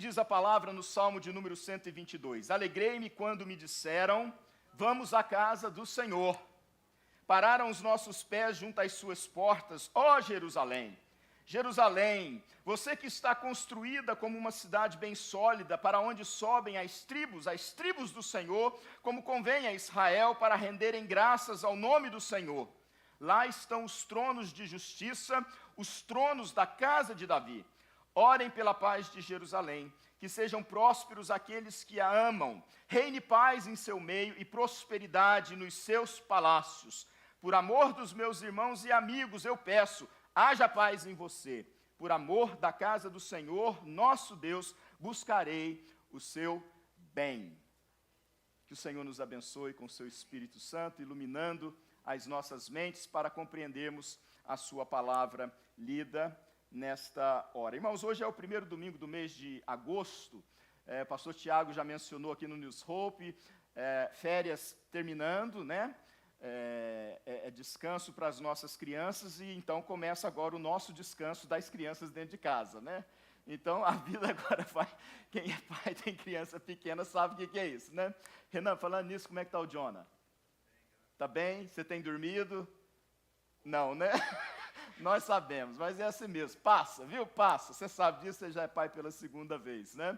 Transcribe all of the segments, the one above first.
diz a palavra no Salmo de número 122. Alegrei-me quando me disseram, vamos à casa do Senhor. Pararam os nossos pés junto às suas portas, ó Jerusalém. Jerusalém, você que está construída como uma cidade bem sólida, para onde sobem as tribos do Senhor, como convém a Israel, para renderem graças ao nome do Senhor. Lá estão os tronos de justiça, os tronos da casa de Davi. Orem pela paz de Jerusalém, que sejam prósperos aqueles que a amam. Reine paz em seu meio e prosperidade nos seus palácios. Por amor dos meus irmãos e amigos, eu peço, haja paz em você. Por amor da casa do Senhor, nosso Deus, buscarei o seu bem. Que o Senhor nos abençoe com o seu Espírito Santo, iluminando as nossas mentes para compreendermos a sua palavra lida nesta hora. Irmãos, hoje é o primeiro domingo do mês de agosto. Pastor Tiago já mencionou aqui no News Hope, férias terminando, né? Descanso para as nossas crianças, e então começa agora o nosso descanso das crianças dentro de casa, né? Então a vida agora vai, quem é pai tem criança pequena sabe o que é isso, né? Renan, falando nisso, como é que está o Jonah? Está bem? Você tem dormido? Não, né? Nós sabemos, mas é assim mesmo, passa, viu? Passa, você sabe disso, você já é pai pela segunda vez, né?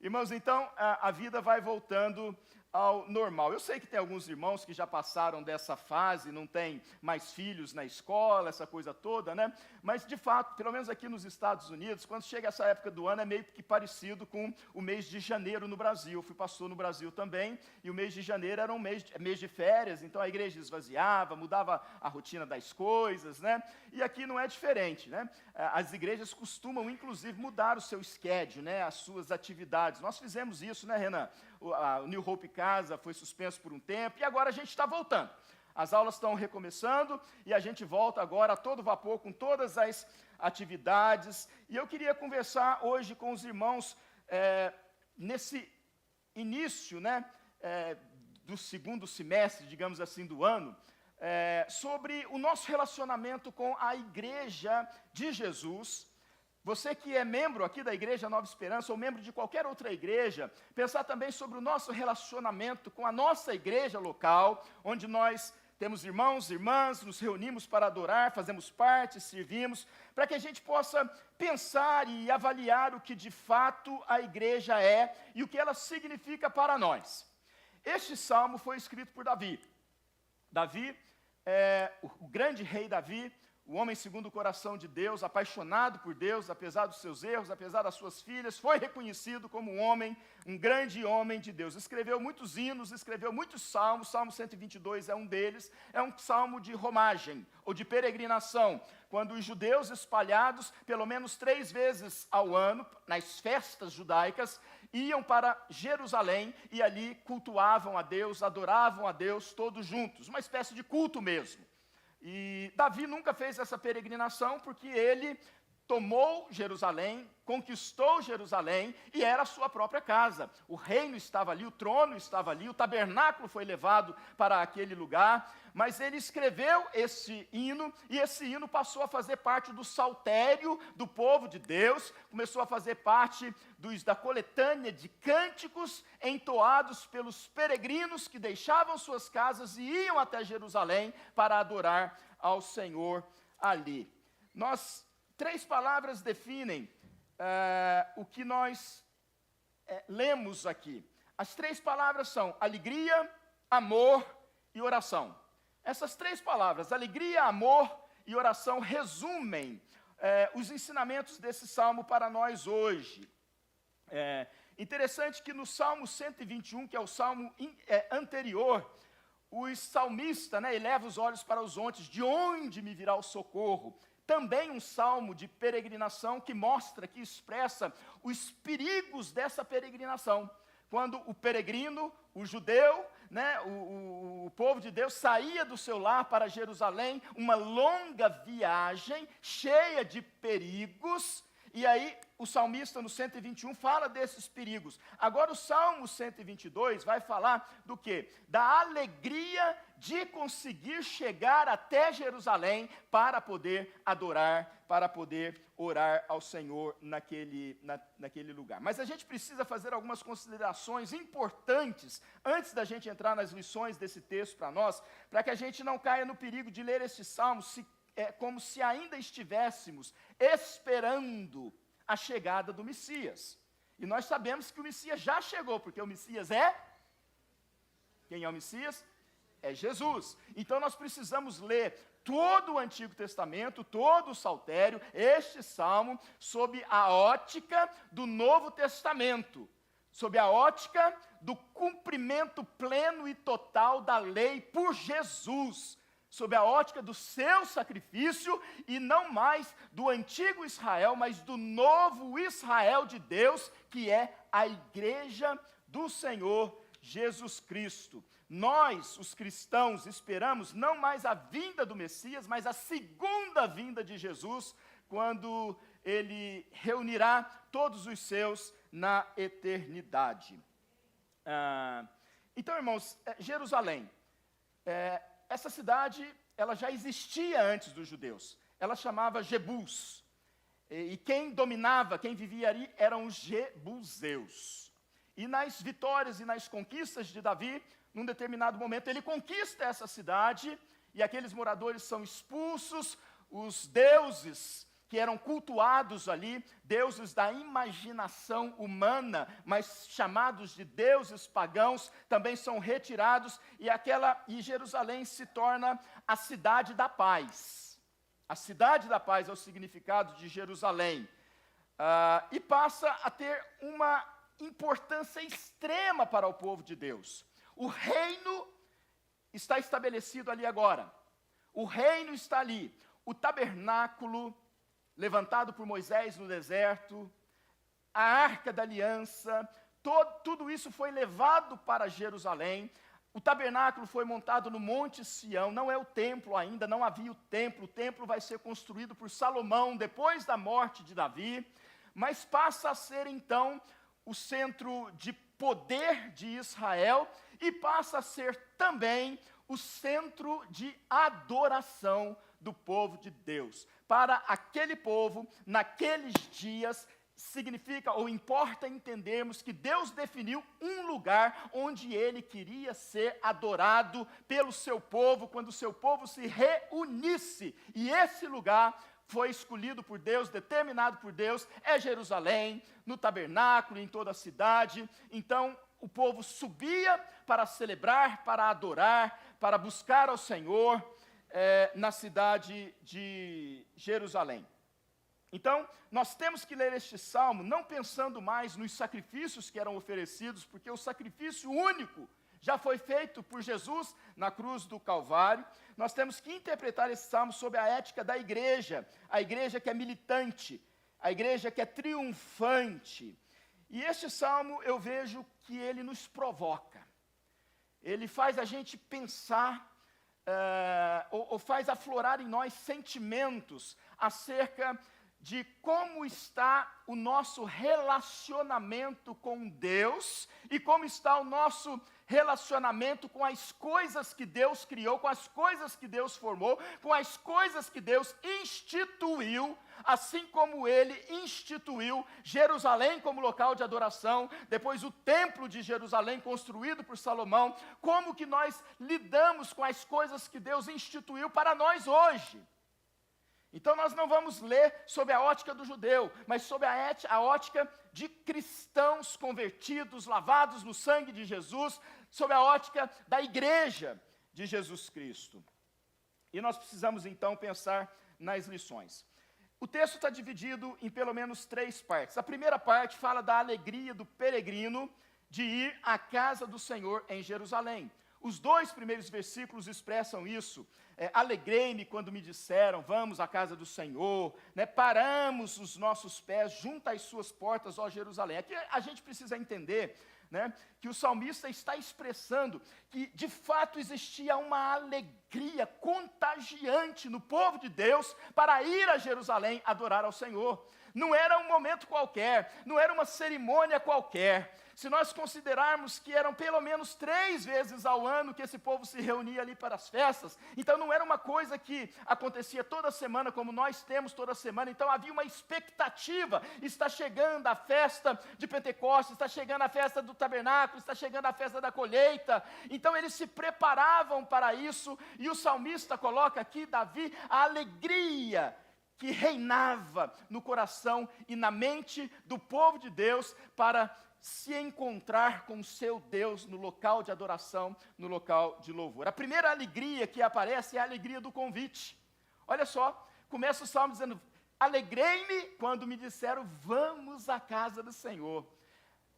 Irmãos, então a vida vai voltando ao normal. Eu sei que tem alguns irmãos que já passaram dessa fase, não tem mais filhos na escola, essa coisa toda, né? Mas, de fato, pelo menos aqui nos Estados Unidos, quando chega essa época do ano, é meio que parecido com o mês de janeiro no Brasil. Eu fui pastor no Brasil também, e o mês de janeiro era um mês de férias, então a igreja esvaziava, mudava a rotina das coisas, né? E aqui não é diferente, né? As igrejas costumam, inclusive, mudar o seu schedule, né? As suas atividades. Nós fizemos isso, né, Renan? O New Hope Casa foi suspenso por um tempo, e agora a gente está voltando. As aulas estão recomeçando, e a gente volta agora a todo vapor, com todas as atividades. E eu queria conversar hoje com os irmãos, nesse início, né, do segundo semestre, digamos assim, do ano, sobre o nosso relacionamento com a Igreja de Jesus. Você que é membro aqui da Igreja Nova Esperança, ou membro de qualquer outra igreja, pensar também sobre o nosso relacionamento com a nossa igreja local, onde nós temos irmãos e irmãs, nos reunimos para adorar, fazemos parte, servimos, para que a gente possa pensar e avaliar o que de fato a igreja é e o que ela significa para nós. Este salmo foi escrito por Davi. Davi, o grande rei Davi, o homem segundo o coração de Deus, apaixonado por Deus, apesar dos seus erros, apesar das suas filhas, foi reconhecido como um homem, um grande homem de Deus. Escreveu muitos hinos, escreveu muitos salmos, Salmo 122 é um deles, é um salmo de romagem, ou de peregrinação, quando os judeus espalhados, pelo menos 3 vezes ao ano, nas festas judaicas, iam para Jerusalém e ali cultuavam a Deus, adoravam a Deus todos juntos, uma espécie de culto mesmo. E Davi nunca fez essa peregrinação porque ele tomou Jerusalém, conquistou Jerusalém e era a sua própria casa. O reino estava ali, o trono estava ali, o tabernáculo foi levado para aquele lugar, mas ele escreveu esse hino e esse hino passou a fazer parte do saltério do povo de Deus, começou a fazer parte da coletânea de cânticos entoados pelos peregrinos que deixavam suas casas e iam até Jerusalém para adorar ao Senhor ali. 3 palavras definem o que nós lemos aqui. As 3 palavras são alegria, amor e oração. Essas 3 palavras, alegria, amor e oração, resumem os ensinamentos desse salmo para nós hoje. Interessante que no Salmo 121, que é o salmo anterior, o salmista, né, eleva os olhos para os montes, de onde me virá o socorro? Também um salmo de peregrinação que mostra, que expressa os perigos dessa peregrinação. Quando o peregrino, o judeu, né, o povo de Deus saía do seu lar para Jerusalém, uma longa viagem cheia de perigos, E aí, o salmista no 121 fala desses perigos. Agora, o Salmo 122 vai falar do quê? Da alegria de conseguir chegar até Jerusalém para poder adorar, para poder orar ao Senhor naquele lugar. Mas a gente precisa fazer algumas considerações importantes antes da gente entrar nas lições desse texto para nós, para que a gente não caia no perigo de ler este Salmo como se ainda estivéssemos esperando a chegada do Messias. E nós sabemos que o Messias já chegou, porque o Messias é... Quem é o Messias? É Jesus. Então nós precisamos ler todo o Antigo Testamento, todo o Saltério, este Salmo, sob a ótica do Novo Testamento, sob a ótica do cumprimento pleno e total da lei por Jesus, sob a ótica do seu sacrifício, e não mais do antigo Israel, mas do novo Israel de Deus, que é a igreja do Senhor Jesus Cristo. Nós, os cristãos, esperamos não mais a vinda do Messias, mas a segunda vinda de Jesus, quando ele reunirá todos os seus na eternidade. Então, irmãos, Jerusalém, essa cidade, ela já existia antes dos judeus. Ela chamava Jebus. E quem dominava, quem vivia ali, eram os jebuseus. E nas vitórias e nas conquistas de Davi, num determinado momento, ele conquista essa cidade, e aqueles moradores são expulsos, os deuses que eram cultuados ali, deuses da imaginação humana, mas chamados de deuses pagãos, também são retirados, e Jerusalém se torna a cidade da paz. A cidade da paz é o significado de Jerusalém. E passa a ter uma importância extrema para o povo de Deus. O reino está estabelecido ali agora. O reino está ali. O tabernáculo levantado por Moisés no deserto, a arca da aliança, tudo isso foi levado para Jerusalém. O tabernáculo foi montado no Monte Sião, não é o templo ainda, não havia o templo vai ser construído por Salomão depois da morte de Davi, mas passa a ser então o centro de poder de Israel e passa a ser também o centro de adoração do povo de Deus. Para aquele povo, naqueles dias, significa ou importa entendermos que Deus definiu um lugar onde ele queria ser adorado pelo seu povo, quando o seu povo se reunisse. E esse lugar foi escolhido por Deus, determinado por Deus, é Jerusalém, no tabernáculo, em toda a cidade. Então, o povo subia para celebrar, para adorar, para buscar ao Senhor, na cidade de Jerusalém. Então, nós temos que ler este salmo não pensando mais nos sacrifícios que eram oferecidos, porque o sacrifício único já foi feito por Jesus na cruz do Calvário. Nós temos que interpretar esse salmo sob a ética da igreja, a igreja que é militante, a igreja que é triunfante. E este salmo, eu vejo que ele nos provoca. Ele faz a gente pensar, ou faz aflorar em nós sentimentos acerca de como está o nosso relacionamento com Deus e como está o nosso relacionamento com as coisas que Deus criou, com as coisas que Deus formou, com as coisas que Deus instituiu, assim como Ele instituiu Jerusalém como local de adoração, depois o templo de Jerusalém construído por Salomão. Como que nós lidamos com as coisas que Deus instituiu para nós hoje? Então nós não vamos ler sob a ótica do judeu, mas sob a ótica de cristãos convertidos, lavados no sangue de Jesus, sob a ótica da igreja de Jesus Cristo. E nós precisamos então pensar nas lições. O texto está dividido em pelo menos 3 partes. A primeira parte fala da alegria do peregrino de ir à casa do Senhor em Jerusalém. Os 2 primeiros versículos expressam isso. Alegrei-me quando me disseram, vamos à casa do Senhor, paramos os nossos pés junto às suas portas, ó Jerusalém. Aqui a gente precisa entender, que o salmista está expressando que de fato existia uma alegria contagiante no povo de Deus para ir a Jerusalém adorar ao Senhor. Não era um momento qualquer, não era uma cerimônia qualquer. Se nós considerarmos que eram pelo menos 3 vezes ao ano que esse povo se reunia ali para as festas, então não era uma coisa que acontecia toda semana, como nós temos toda semana, então havia uma expectativa. Está chegando a festa de Pentecostes, está chegando a festa do tabernáculo, está chegando a festa da colheita, então eles se preparavam para isso, e o salmista coloca aqui, Davi, a alegria que reinava no coração e na mente do povo de Deus para se encontrar com o seu Deus no local de adoração, no local de louvor. A primeira alegria que aparece é a alegria do convite. Olha só, começa o salmo dizendo: alegrei-me quando me disseram, vamos à casa do Senhor.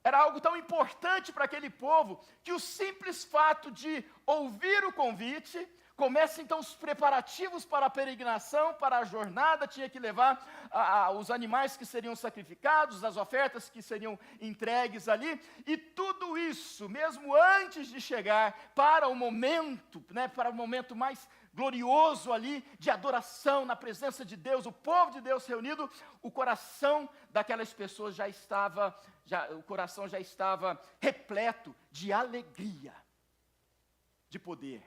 Era algo tão importante para aquele povo, que o simples fato de ouvir o convite, começa então os preparativos para a peregrinação, para a jornada, tinha que levar os animais que seriam sacrificados, as ofertas que seriam entregues ali, e tudo isso, mesmo antes de chegar para o momento, para o momento mais glorioso ali, de adoração na presença de Deus, o povo de Deus reunido, o coração daquelas pessoas o coração já estava repleto de alegria, de poder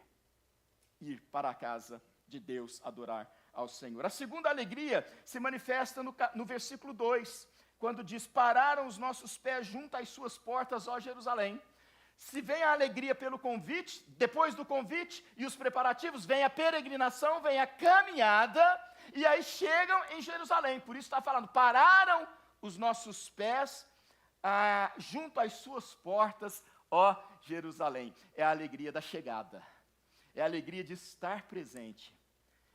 ir para a casa de Deus adorar ao Senhor. A segunda alegria se manifesta no versículo 2, quando diz: pararam os nossos pés junto às suas portas, ó Jerusalém. Se vem a alegria pelo convite, depois do convite e os preparativos, vem a peregrinação, vem a caminhada, e aí chegam em Jerusalém. Por isso está falando, pararam os nossos pés junto às suas portas, ó Jerusalém. É a alegria da chegada. É a alegria de estar presente,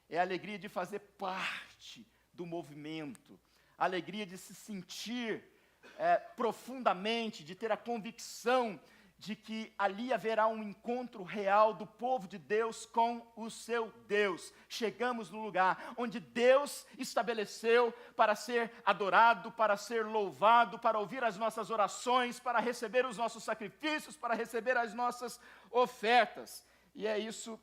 é a alegria de fazer parte do movimento, a alegria de se sentir profundamente, de ter a convicção de que ali haverá um encontro real do povo de Deus com o seu Deus. Chegamos no lugar onde Deus estabeleceu para ser adorado, para ser louvado, para ouvir as nossas orações, para receber os nossos sacrifícios, para receber as nossas ofertas. E é isso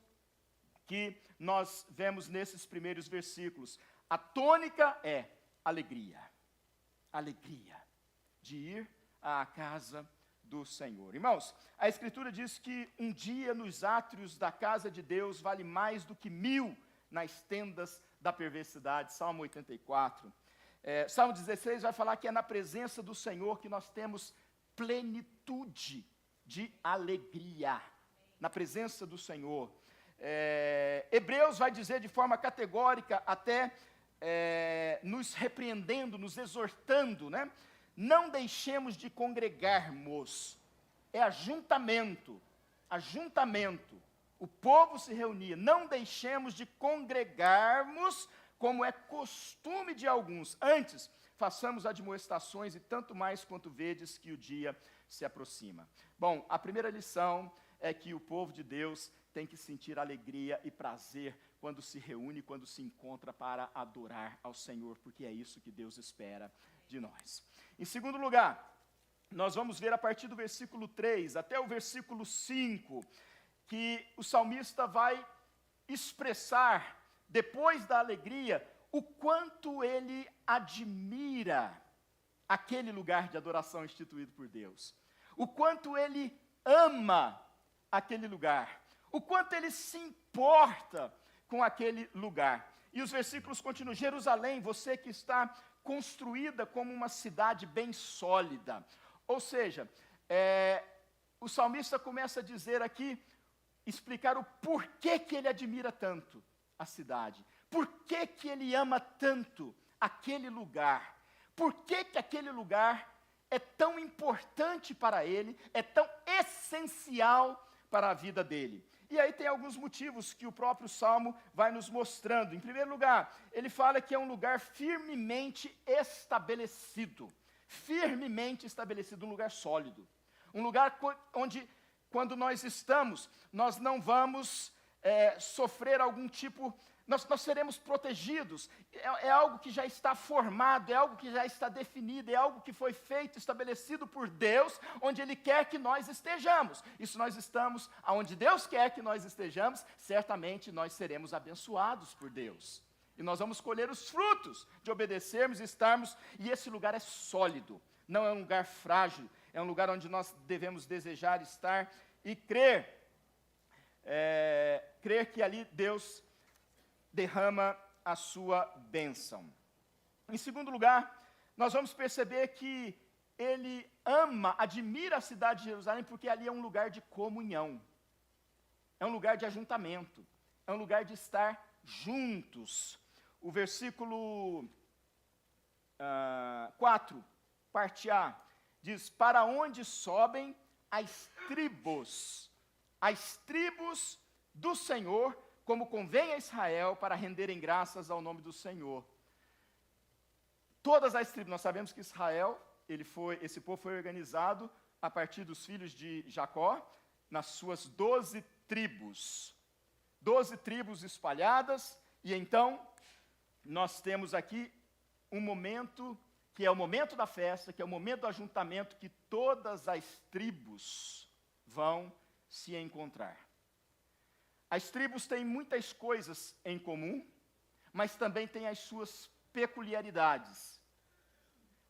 que nós vemos nesses primeiros versículos. A tônica é alegria. Alegria de ir à casa do Senhor. Irmãos, a Escritura diz que um dia nos átrios da casa de Deus vale mais do que 1000 nas tendas da perversidade. Salmo 84. Salmo 16 vai falar que é na presença do Senhor que nós temos plenitude de alegria. Na presença do Senhor. Hebreus vai dizer de forma categórica, até nos repreendendo, nos exortando, né? Não deixemos de congregarmos. É ajuntamento. O povo se reunia. Não deixemos de congregarmos, como é costume de alguns. Antes, façamos admoestações, e tanto mais quanto vedes que o dia se aproxima. Bom, a primeira lição é que o povo de Deus tem que sentir alegria e prazer quando se reúne, quando se encontra para adorar ao Senhor, porque é isso que Deus espera de nós. Em segundo lugar, nós vamos ver a partir do versículo 3 até o versículo 5, que o salmista vai expressar, depois da alegria, o quanto ele admira aquele lugar de adoração instituído por Deus, o quanto ele ama aquele lugar, o quanto ele se importa com aquele lugar. E os versículos continuam: Jerusalém, você que está construída como uma cidade bem sólida. Ou seja, o salmista começa a dizer aqui, explicar o porquê que ele admira tanto a cidade, por que que ele ama tanto aquele lugar, por que que aquele lugar é tão importante para ele, é tão essencial para a vida dele. E aí tem alguns motivos que o próprio Salmo vai nos mostrando. Em primeiro lugar, ele fala que é um lugar firmemente estabelecido, um lugar sólido, um lugar onde, quando nós estamos, nós não vamos sofrer algum tipo, nós seremos protegidos, é algo que já está formado, é algo que já está definido, é algo que foi feito, estabelecido por Deus, onde Ele quer que nós estejamos. E se nós estamos aonde Deus quer que nós estejamos, certamente nós seremos abençoados por Deus. E nós vamos colher os frutos de obedecermos e estarmos, e esse lugar é sólido, não é um lugar frágil, é um lugar onde nós devemos desejar estar e crer que ali Deus derrama a sua bênção. Em segundo lugar, nós vamos perceber que ele admira a cidade de Jerusalém, porque ali é um lugar de comunhão, é um lugar de ajuntamento, é um lugar de estar juntos. O versículo 4, parte A, diz: para onde sobem as tribos do Senhor, como convém a Israel, para renderem graças ao nome do Senhor. Todas as tribos, nós sabemos que Israel, esse povo foi organizado a partir dos filhos de Jacó, nas suas 12 tribos. 12 tribos espalhadas, e então nós temos aqui um momento, que é o momento da festa, que é o momento do ajuntamento, que todas as tribos vão se encontrar. As tribos têm muitas coisas em comum, mas também têm as suas peculiaridades.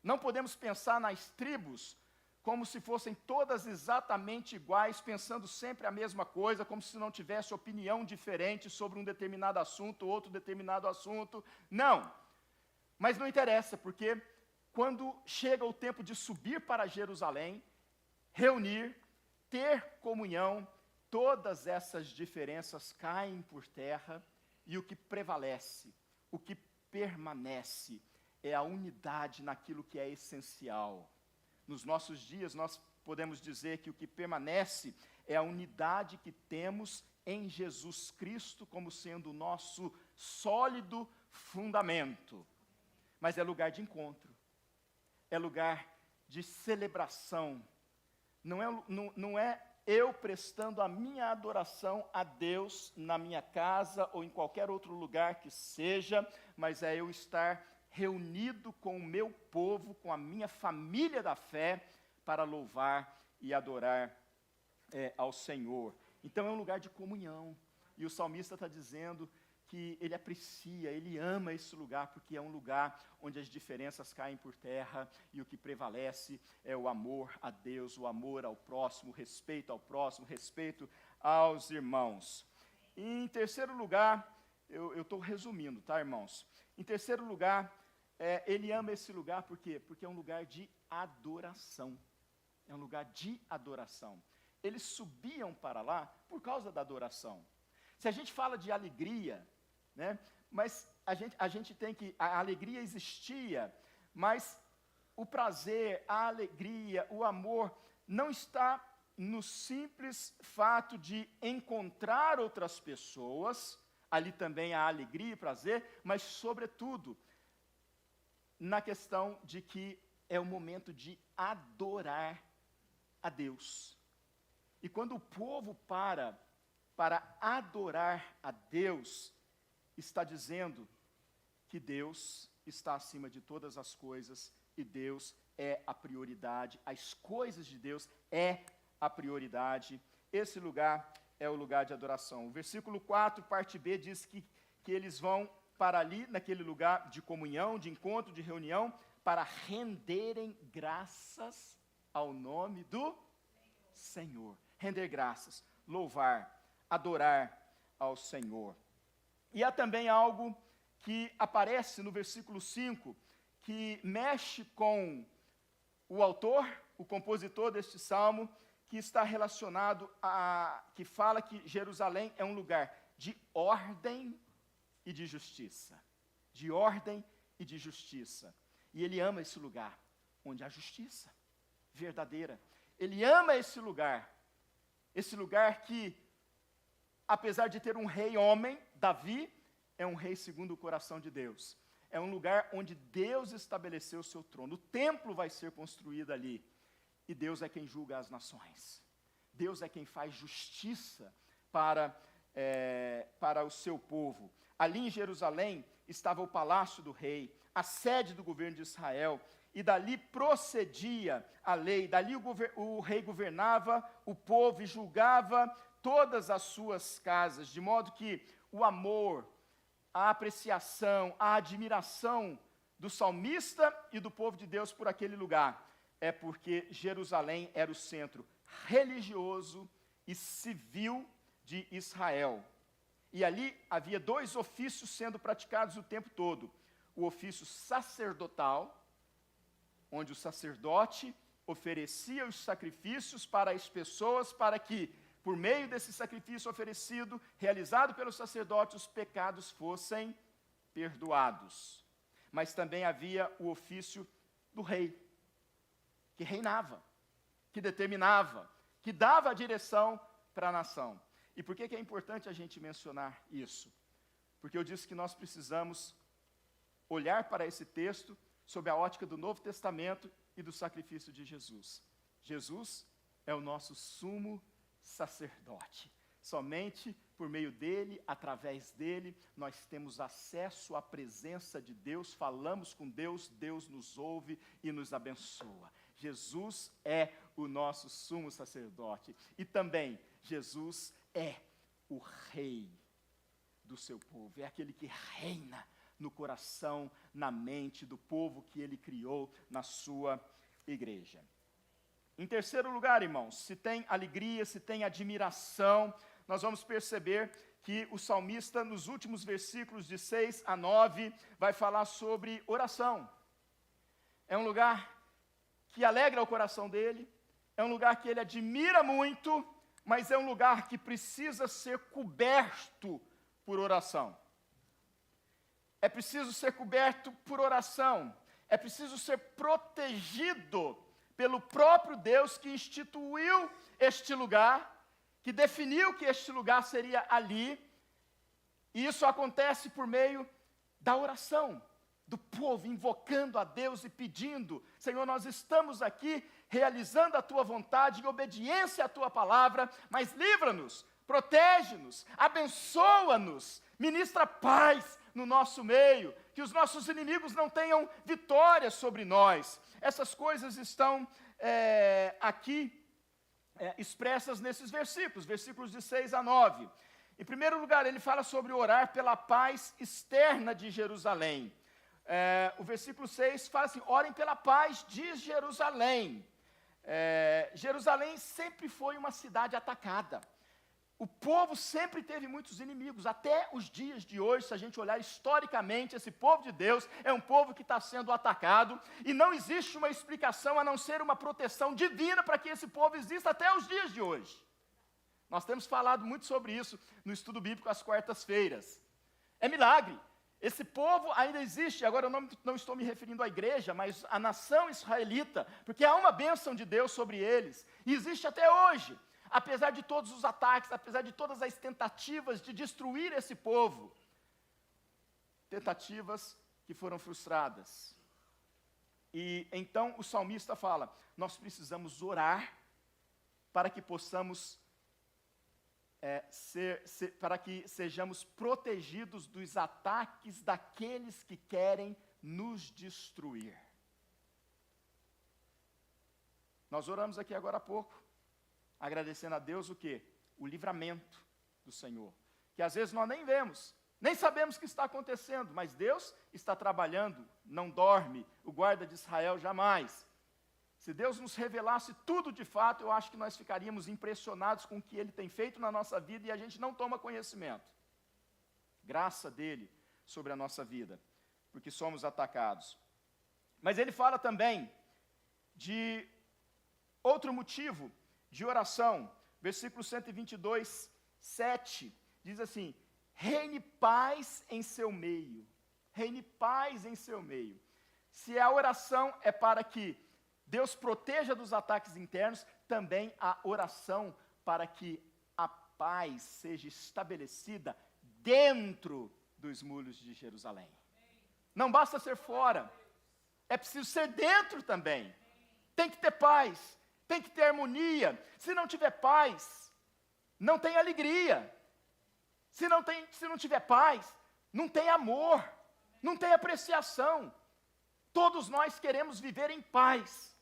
Não podemos pensar nas tribos como se fossem todas exatamente iguais, pensando sempre a mesma coisa, como se não tivesse opinião diferente sobre um determinado assunto, outro determinado assunto. Não, mas não interessa, porque quando chega o tempo de subir para Jerusalém, reunir, ter comunhão, todas essas diferenças caem por terra, e o que prevalece, o que permanece, é a unidade naquilo que é essencial. Nos nossos dias, nós podemos dizer que o que permanece é a unidade que temos em Jesus Cristo como sendo o nosso sólido fundamento. Mas é lugar de encontro, é lugar de celebração. Não é eu prestando a minha adoração a Deus na minha casa ou em qualquer outro lugar que seja, mas é eu estar reunido com o meu povo, com a minha família da fé, para louvar e adorar ao Senhor. Então é um lugar de comunhão, e o salmista está dizendo que ele aprecia, ele ama esse lugar, porque é um lugar onde as diferenças caem por terra, e o que prevalece é o amor a Deus, o amor ao próximo, o respeito aos irmãos. E em terceiro lugar, eu estou resumindo, tá, irmãos? Em terceiro lugar, ele ama esse lugar, por quê? Porque é um lugar de adoração. É um lugar de adoração. Eles subiam para lá por causa da adoração. Se a gente fala de alegria, né, mas a gente tem que, a alegria existia, mas o prazer, a alegria, o amor, não está no simples fato de encontrar outras pessoas, ali também há alegria e prazer, mas sobretudo na questão de que é o momento de adorar a Deus. E quando o povo para adorar a Deus, está dizendo que Deus está acima de todas as coisas, e Deus é a prioridade, as coisas de Deus é a prioridade. Esse lugar é o lugar de adoração. O versículo 4, parte B, diz que eles vão para ali, naquele lugar de comunhão, de encontro, de reunião, para renderem graças ao nome do Senhor. Render graças, louvar, adorar ao Senhor. E há também algo que aparece no versículo 5, que mexe com o autor, o compositor deste salmo, que está relacionado que fala que Jerusalém é um lugar de ordem e de justiça. De ordem e de justiça. E ele ama esse lugar, onde há justiça verdadeira. Ele ama esse lugar que, apesar de ter um rei homem, Davi, é um rei segundo o coração de Deus. É um lugar onde Deus estabeleceu o seu trono. O templo vai ser construído ali. E Deus é quem julga as nações. Deus é quem faz justiça para o seu povo. Ali em Jerusalém estava o palácio do rei, a sede do governo de Israel, e dali procedia a lei, dali o rei governava o povo e julgava todas as suas casas, de modo que o amor a apreciação, a admiração do salmista e do povo de Deus por aquele lugar, é porque Jerusalém era o centro religioso e civil de Israel. E ali havia dois ofícios sendo praticados o tempo todo. O ofício sacerdotal, onde o sacerdote oferecia os sacrifícios para as pessoas, para que, por meio desse sacrifício oferecido, realizado pelo sacerdote, os pecados fossem perdoados. Mas também havia o ofício do rei, que reinava, que determinava, que dava a direção para a nação. E por que é importante a gente mencionar isso? Porque eu disse que nós precisamos olhar para esse texto sob a ótica do Novo Testamento e do sacrifício de Jesus. Jesus é o nosso sumo sacerdote. Somente por meio dele, através dele, nós temos acesso à presença de Deus, falamos com Deus, Deus nos ouve e nos abençoa. Jesus é o nosso sumo sacerdote. E também, Jesus é o rei do seu povo, é aquele que reina no coração, na mente do povo que ele criou na sua igreja. Em terceiro lugar, irmãos, se tem alegria, se tem admiração, nós vamos perceber que o salmista, nos últimos versículos de 6 a 9, vai falar sobre oração. É um lugar que alegra o coração dele, é um lugar que ele admira muito, mas é um lugar que precisa ser coberto por oração. É preciso ser coberto por oração, é preciso ser protegido pelo próprio Deus que instituiu este lugar, que definiu que este lugar seria ali, e isso acontece por meio da oração, do povo invocando a Deus e pedindo: Senhor, nós estamos aqui realizando a Tua vontade, em obediência à Tua palavra, mas livra-nos, protege-nos, abençoa-nos, ministra paz no nosso meio, que os nossos inimigos não tenham vitória sobre nós. Essas coisas estão aqui expressas nesses versículos de 6 a 9. Em primeiro lugar, ele fala sobre orar pela paz externa de Jerusalém. O versículo 6 fala assim: orem pela paz de Jerusalém. Jerusalém sempre foi uma cidade atacada. O povo sempre teve muitos inimigos, até os dias de hoje. Se a gente olhar historicamente, esse povo de Deus é um povo que está sendo atacado, e não existe uma explicação a não ser uma proteção divina para que esse povo exista até os dias de hoje. Nós temos falado muito sobre isso no estudo bíblico às quartas-feiras. É milagre. Esse povo ainda existe. Agora eu não estou me referindo à igreja, mas à nação israelita, porque há uma bênção de Deus sobre eles, e existe até hoje. Apesar de todos os ataques, apesar de todas as tentativas de destruir esse povo, tentativas que foram frustradas. E então o salmista fala: nós precisamos orar para que possamos para que sejamos protegidos dos ataques daqueles que querem nos destruir. Nós oramos aqui agora há pouco, agradecendo a Deus o quê? O livramento do Senhor, que às vezes nós nem vemos, nem sabemos o que está acontecendo, mas Deus está trabalhando, não dorme, o guarda de Israel jamais. Se Deus nos revelasse tudo de fato, eu acho que nós ficaríamos impressionados com o que Ele tem feito na nossa vida e a gente não toma conhecimento. Graça dEle sobre a nossa vida, porque somos atacados. Mas Ele fala também de outro motivo de oração, versículo 122, 7, diz assim: reine paz em seu meio, reine paz em seu meio. Se a oração é para que Deus proteja dos ataques internos, também a oração para que a paz seja estabelecida dentro dos muros de Jerusalém. Não basta ser fora, é preciso ser dentro também. Tem que ter paz, tem que ter harmonia. Se não tiver paz, não tem alegria. Se não tiver paz, não tem amor, não tem apreciação. Todos nós queremos viver em paz.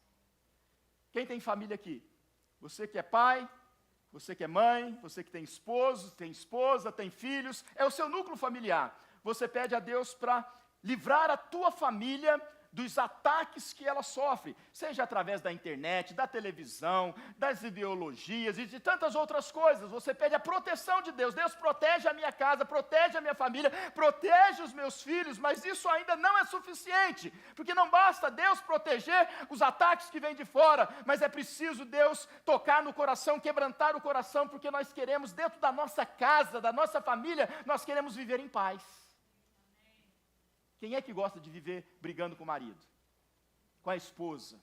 Quem tem família aqui? Você que é pai, você que é mãe, você que tem esposo, tem esposa, tem filhos, é o seu núcleo familiar. você pede a Deus para livrar a tua família dos ataques que ela sofre, seja através da internet, da televisão, das ideologias e de tantas outras coisas. Você pede a proteção de Deus. Deus, protege a minha casa, protege a minha família, protege os meus filhos, mas isso ainda não é suficiente, porque não basta Deus proteger os ataques que vêm de fora, mas é preciso Deus tocar no coração, quebrantar o coração, porque nós queremos, dentro da nossa casa, da nossa família, nós queremos viver em paz. Quem é que gosta de viver brigando com o marido, com a esposa,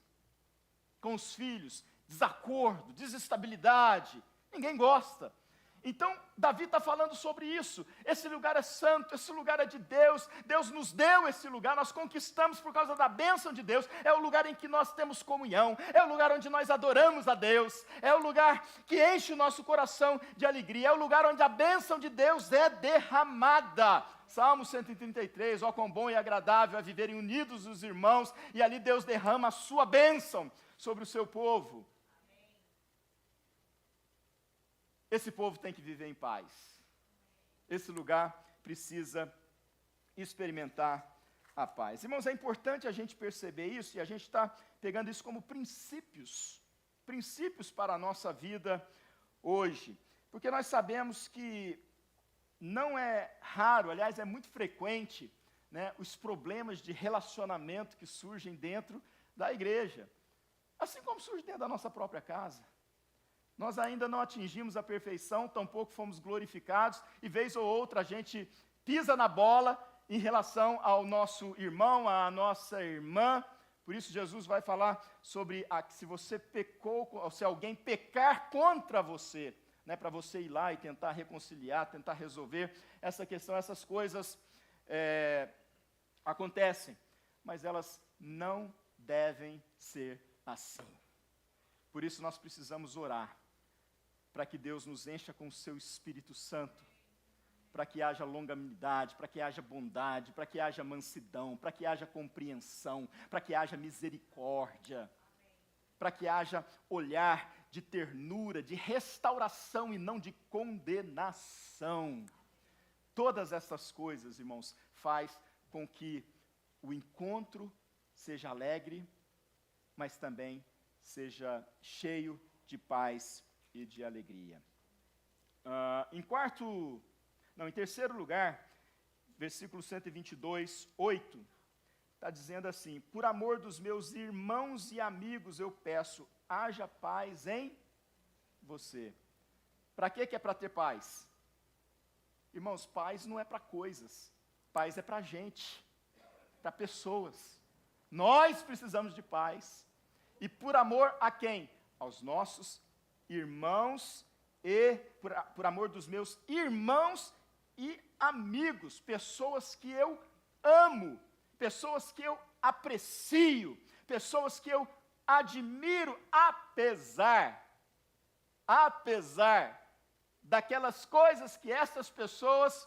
com os filhos, desacordo, desestabilidade? Ninguém gosta. Então, Davi está falando sobre isso. Esse lugar é santo, esse lugar é de Deus. Deus nos deu esse lugar, nós conquistamos por causa da bênção de Deus. É o lugar em que nós temos comunhão, é o lugar onde nós adoramos a Deus, é o lugar que enche o nosso coração de alegria, é o lugar onde a bênção de Deus é derramada. Salmo 133, ó quão bom e agradável é viverem unidos os irmãos, e ali Deus derrama a sua bênção sobre o seu povo. Esse povo tem que viver em paz. Esse lugar precisa experimentar a paz. Irmãos, é importante a gente perceber isso, e a gente está pegando isso como princípios para a nossa vida hoje, porque nós sabemos que não é raro, aliás, é muito frequente, né, os problemas de relacionamento que surgem dentro da igreja, assim como surge dentro da nossa própria casa. Nós ainda não atingimos a perfeição, tampouco fomos glorificados, e vez ou outra a gente pisa na bola em relação ao nosso irmão, à nossa irmã. Por isso Jesus vai falar sobre se você pecou, ou se alguém pecar contra você, né, para você ir lá e tentar reconciliar, tentar resolver essa questão. Essas coisas acontecem, mas elas não devem ser assim. Por isso nós precisamos orar, para que Deus nos encha com o seu Espírito Santo, para que haja longanimidade, para que haja bondade, para que haja mansidão, para que haja compreensão, para que haja misericórdia, para que haja olhar de ternura, de restauração e não de condenação. Todas essas coisas, irmãos, faz com que o encontro seja alegre, mas também seja cheio de paz e de alegria. Em terceiro lugar, versículo 122, 8, está dizendo assim: por amor dos meus irmãos e amigos eu peço, haja paz em você. Para que é para ter paz? Irmãos, paz não é para coisas, paz é para gente, para pessoas. Nós precisamos de paz. E por amor a quem? Aos nossos irmãos e por amor dos meus irmãos e amigos, pessoas que eu amo, pessoas que eu aprecio, pessoas que eu admiro, apesar daquelas coisas que essas pessoas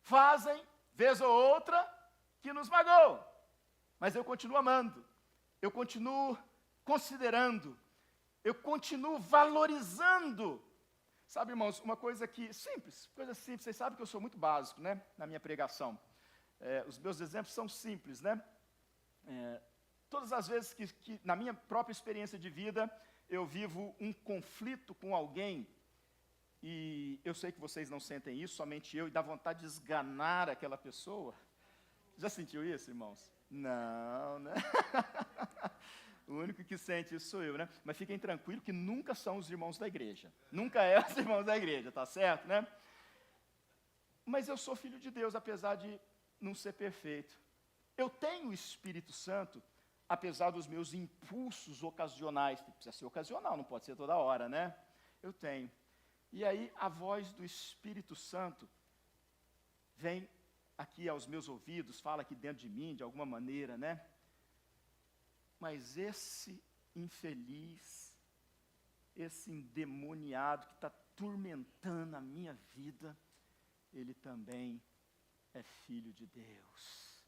fazem, vez ou outra, que nos magoam. Mas eu continuo amando, eu continuo considerando, eu continuo valorizando. Sabe, irmãos, uma coisa simples, vocês sabem que eu sou muito básico, né, na minha pregação. Os meus exemplos são simples, né? Todas as vezes que na minha própria experiência de vida, eu vivo um conflito com alguém, e eu sei que vocês não sentem isso, somente eu, e dá vontade de esganar aquela pessoa. Já sentiu isso, irmãos? Não, né? O único que sente isso sou eu, né? Mas fiquem tranquilos que nunca são os irmãos da igreja. Nunca é os irmãos da igreja, tá certo, né? Mas eu sou filho de Deus, apesar de não ser perfeito. Eu tenho o Espírito Santo, apesar dos meus impulsos ocasionais. Precisa ser ocasional, não pode ser toda hora, né? Eu tenho. E aí a voz do Espírito Santo vem aqui aos meus ouvidos, fala aqui dentro de mim, de alguma maneira, né? Mas esse infeliz, esse endemoniado que está atormentando a minha vida, ele também é filho de Deus.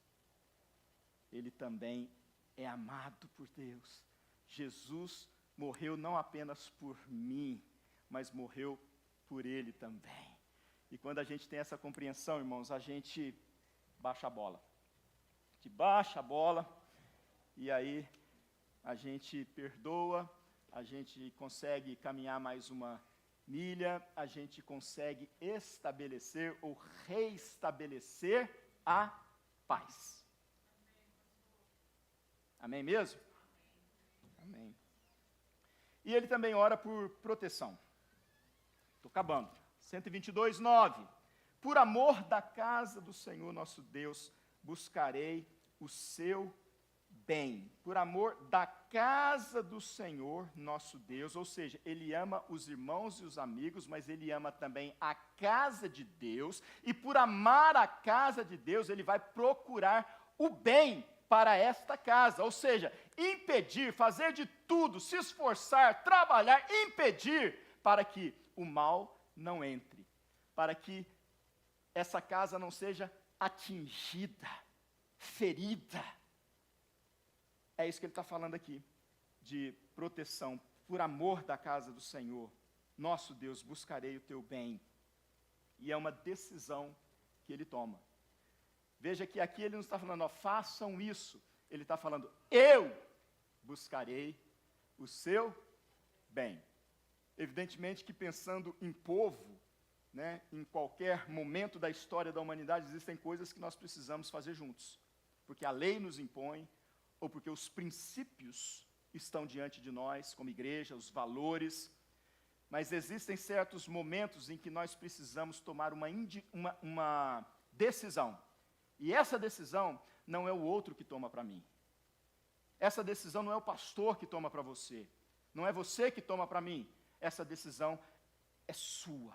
Ele também é amado por Deus. Jesus morreu não apenas por mim, mas morreu por ele também. E quando a gente tem essa compreensão, irmãos, a gente baixa a bola. A gente baixa a bola e aí a gente perdoa, a gente consegue caminhar mais uma milha, a gente consegue estabelecer ou reestabelecer a paz. Amém mesmo? Amém. E ele também ora por proteção. Estou acabando. 122, 9. Por amor da casa do Senhor nosso Deus, buscarei o seu bem. Por amor da casa do Senhor nosso Deus, ou seja, ele ama os irmãos e os amigos, mas ele ama também a casa de Deus, e por amar a casa de Deus, ele vai procurar o bem para esta casa, ou seja, impedir, fazer de tudo, se esforçar, trabalhar, impedir para que o mal não entre, para que essa casa não seja atingida, ferida. É isso que ele está falando aqui, de proteção. Por amor da casa do Senhor, nosso Deus, buscarei o teu bem. E é uma decisão que ele toma. Veja que aqui ele não está falando, ó, façam isso. Ele está falando, eu buscarei o seu bem. Evidentemente que pensando em povo, né, em qualquer momento da história da humanidade, existem coisas que nós precisamos fazer juntos. Porque a lei nos impõe, ou porque os princípios estão diante de nós, como igreja, os valores, mas existem certos momentos em que nós precisamos tomar uma decisão, e essa decisão não é o outro que toma para mim, essa decisão não é o pastor que toma para você, não é você que toma para mim, essa decisão é sua,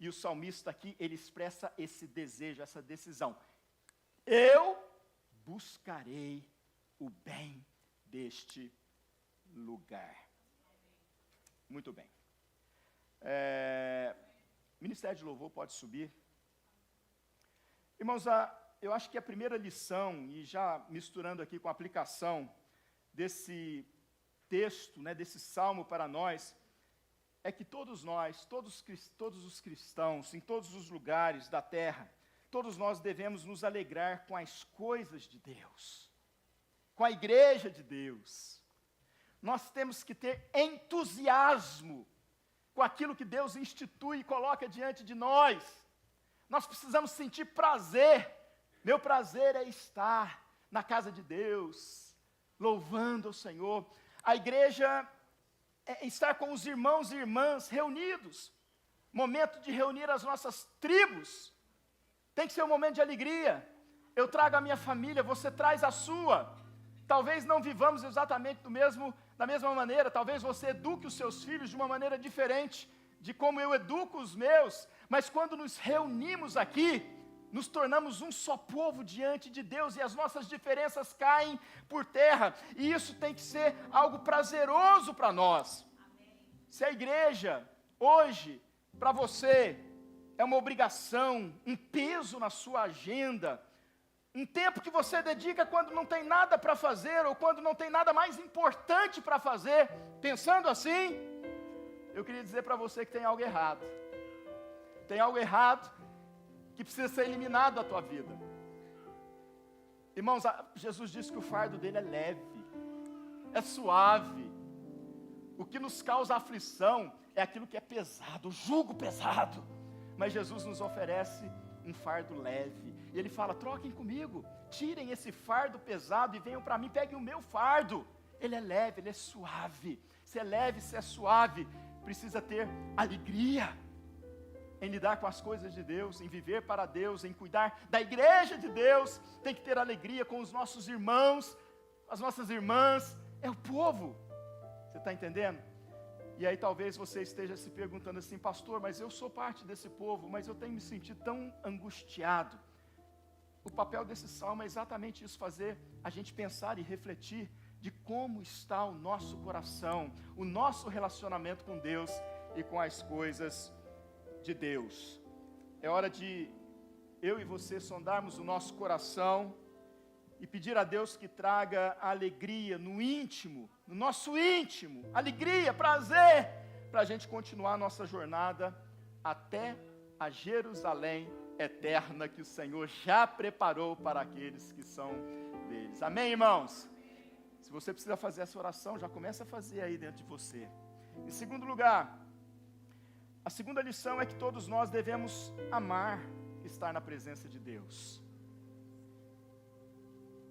e o salmista aqui, ele expressa esse desejo, essa decisão, eu buscarei o bem deste lugar. Muito bem. Ministério de Louvor pode subir. Irmãos, eu acho que a primeira lição, e já misturando aqui com a aplicação desse texto, né, desse salmo para nós, é que todos nós, todos os cristãos, em todos os lugares da terra, todos nós devemos nos alegrar com as coisas de Deus, com a igreja de Deus. Nós temos que ter entusiasmo com aquilo que Deus institui e coloca diante de nós. Nós precisamos sentir prazer. Meu prazer é estar na casa de Deus, louvando o Senhor. A igreja é estar com os irmãos e irmãs reunidos. Momento de reunir as nossas tribos. Tem que ser um momento de alegria. Eu trago a minha família, você traz a sua. Talvez não vivamos exatamente da mesma maneira, talvez você eduque os seus filhos de uma maneira diferente de como eu educo os meus, mas quando nos reunimos aqui, nos tornamos um só povo diante de Deus e as nossas diferenças caem por terra, e isso tem que ser algo prazeroso para nós. Amém. Se a igreja, hoje, para você, é uma obrigação, um peso na sua agenda, um tempo que você dedica quando não tem nada para fazer, ou quando não tem nada mais importante para fazer, pensando assim, eu queria dizer para você que tem algo errado. Tem algo errado que precisa ser eliminado da tua vida. Irmãos, Jesus disse que o fardo dele é leve, é suave. O que nos causa aflição é aquilo que é pesado, o jugo pesado. Mas Jesus nos oferece um fardo leve. E ele fala, troquem comigo, tirem esse fardo pesado e venham para mim, peguem o meu fardo. Ele é leve, ele é suave. Se é leve, se é suave, precisa ter alegria em lidar com as coisas de Deus, em viver para Deus, em cuidar da igreja de Deus. Tem que ter alegria com os nossos irmãos, as nossas irmãs, é o povo. Você está entendendo? E aí talvez você esteja se perguntando assim, pastor, mas eu sou parte desse povo, mas eu tenho me sentido tão angustiado. O papel desse salmo é exatamente isso, fazer a gente pensar e refletir de como está o nosso coração, o nosso relacionamento com Deus e com as coisas de Deus. É hora de eu e você sondarmos o nosso coração e pedir a Deus que traga alegria no íntimo, no nosso íntimo, alegria, prazer, para a gente continuar a nossa jornada até a Jerusalém eterna que o Senhor já preparou para aqueles que são deles. Amém, irmãos? Se você precisa fazer essa oração, já começa a fazer aí dentro de você. Em segundo lugar, a segunda lição é que todos nós devemos amar estar na presença de Deus.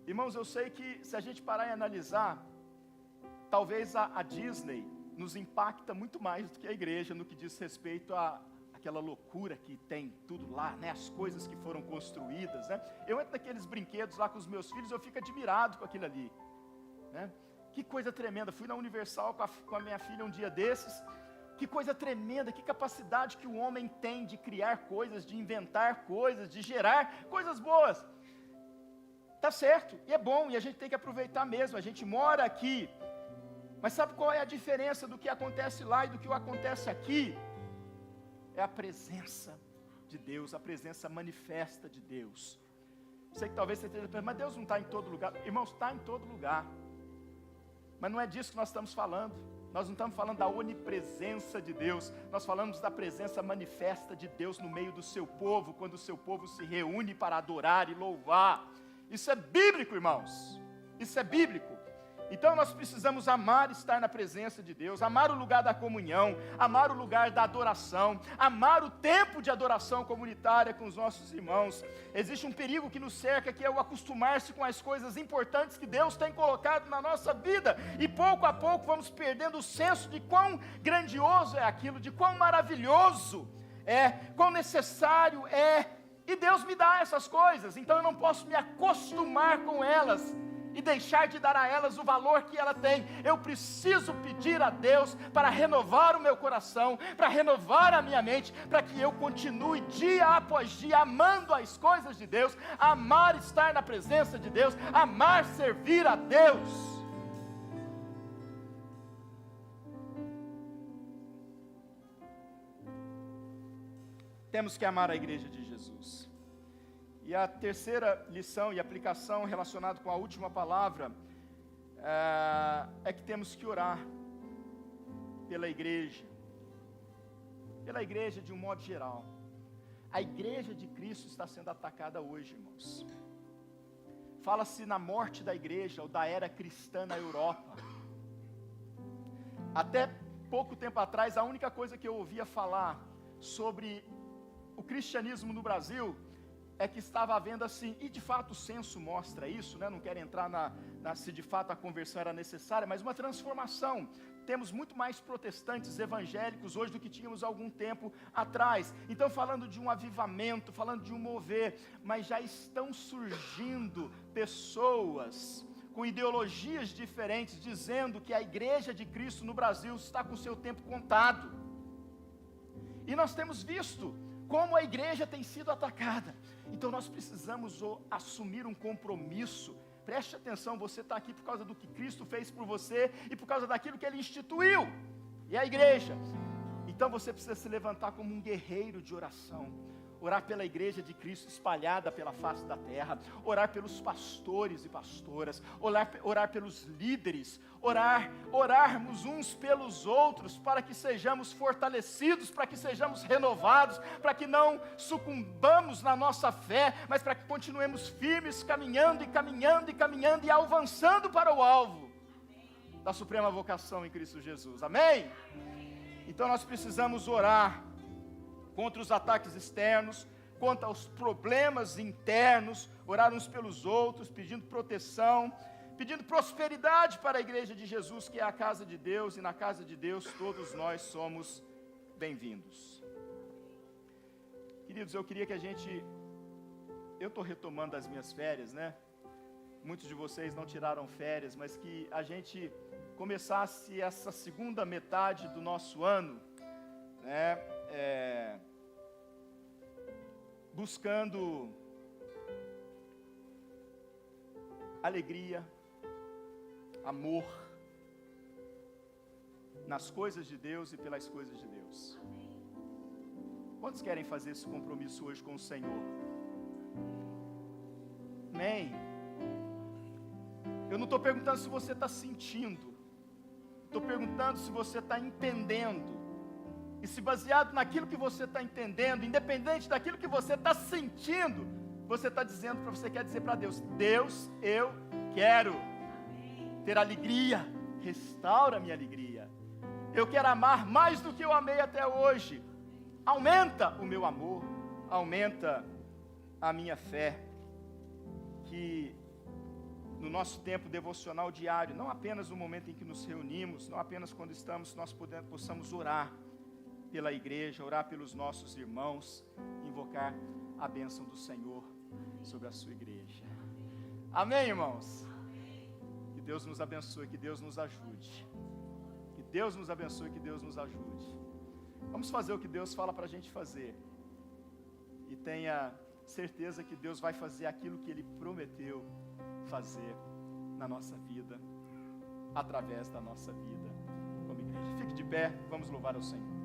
Irmãos, eu sei que se a gente parar e analisar, talvez a Disney nos impacta muito mais do que a igreja no que diz respeito a aquela loucura que tem tudo lá, né? As coisas que foram construídas, né? Eu entro naqueles brinquedos lá com os meus filhos, eu fico admirado com aquilo ali, né? Que coisa tremenda. Fui na Universal com a minha filha um dia desses. Que coisa tremenda, que capacidade que o homem tem de criar coisas, de inventar coisas, de gerar coisas boas. Tá certo, e é bom, e a gente tem que aproveitar mesmo. A gente mora aqui, mas sabe qual é a diferença do que acontece lá e do que acontece aqui? É a presença de Deus, a presença manifesta de Deus. Sei que talvez você esteja pensando, mas Deus não está em todo lugar. Irmãos, está em todo lugar, mas não é disso que nós estamos falando. Nós não estamos falando da onipresença de Deus, nós falamos da presença manifesta de Deus no meio do seu povo, quando o seu povo se reúne para adorar e louvar. Isso é bíblico, irmãos, isso é bíblico. Então nós precisamos amar estar na presença de Deus, amar o lugar da comunhão, amar o lugar da adoração, amar o tempo de adoração comunitária com os nossos irmãos. Existe um perigo que nos cerca, que é o acostumar-se com as coisas importantes que Deus tem colocado na nossa vida, e pouco a pouco vamos perdendo o senso de quão grandioso é aquilo, de quão maravilhoso é, quão necessário é, e Deus me dá essas coisas, então eu não posso me acostumar com elas, e deixar de dar a elas o valor que ela tem. Eu preciso pedir a Deus para renovar o meu coração, para renovar a minha mente, para que eu continue dia após dia amando as coisas de Deus, amar estar na presença de Deus, amar servir a Deus. Temos que amar a igreja de Jesus. E a terceira lição e aplicação relacionada com a última palavra é que temos que orar pela igreja de um modo geral. A igreja de Cristo está sendo atacada hoje, irmãos. Fala-se na morte da igreja ou da era cristã na Europa. Até pouco tempo atrás, a única coisa que eu ouvia falar sobre o cristianismo no Brasil é que estava havendo assim, e de fato o censo mostra isso, né? Não quero entrar se de fato a conversão era necessária, mas uma transformação. Temos muito mais protestantes evangélicos hoje do que tínhamos algum tempo atrás. Então falando de um avivamento, falando de um mover, mas já estão surgindo pessoas com ideologias diferentes, dizendo que a igreja de Cristo no Brasil está com seu tempo contado. E nós temos visto como a igreja tem sido atacada. Então nós precisamos assumir um compromisso. Preste atenção, você está aqui por causa do que Cristo fez por você e por causa daquilo que Ele instituiu, e a igreja. Então você precisa se levantar como um guerreiro de oração, orar pela igreja de Cristo espalhada pela face da terra, orar pelos pastores e pastoras, orar pelos líderes, orarmos uns pelos outros, para que sejamos fortalecidos, para que sejamos renovados, para que não sucumbamos na nossa fé, mas para que continuemos firmes, caminhando e avançando para o alvo da suprema vocação em Cristo Jesus. Amém? Então nós precisamos orar contra os ataques externos, contra os problemas internos, orar uns pelos outros, pedindo proteção, pedindo prosperidade para a igreja de Jesus, que é a casa de Deus, e na casa de Deus todos nós somos bem-vindos. Queridos, eu queria que eu estou retomando as minhas férias, né? Muitos de vocês não tiraram férias, mas que a gente começasse essa segunda metade do nosso ano, né? Buscando alegria, amor nas coisas de Deus e pelas coisas de Deus. Quantos querem fazer esse compromisso hoje com o Senhor? Amém? Eu não estou perguntando se você está sentindo, estou perguntando se você está entendendo E se baseado naquilo que você está entendendo, independente daquilo que você está sentindo, você está dizendo para você, quer dizer para Deus: Deus, eu quero ter alegria, restaura a minha alegria. Eu quero amar mais do que eu amei até hoje. Aumenta o meu amor, aumenta a minha fé. Que no nosso tempo devocional diário, não apenas no momento em que nos reunimos, não apenas quando estamos, nós possamos orar pela igreja, orar pelos nossos irmãos, invocar a bênção do Senhor sobre a sua igreja. Amém, irmãos? Que Deus nos abençoe, que Deus nos ajude. Que Deus nos abençoe, que Deus nos ajude. Vamos fazer o que Deus fala para a gente fazer. E tenha certeza que Deus vai fazer aquilo que Ele prometeu fazer na nossa vida, através da nossa vida como igreja. Fique de pé, vamos louvar ao Senhor.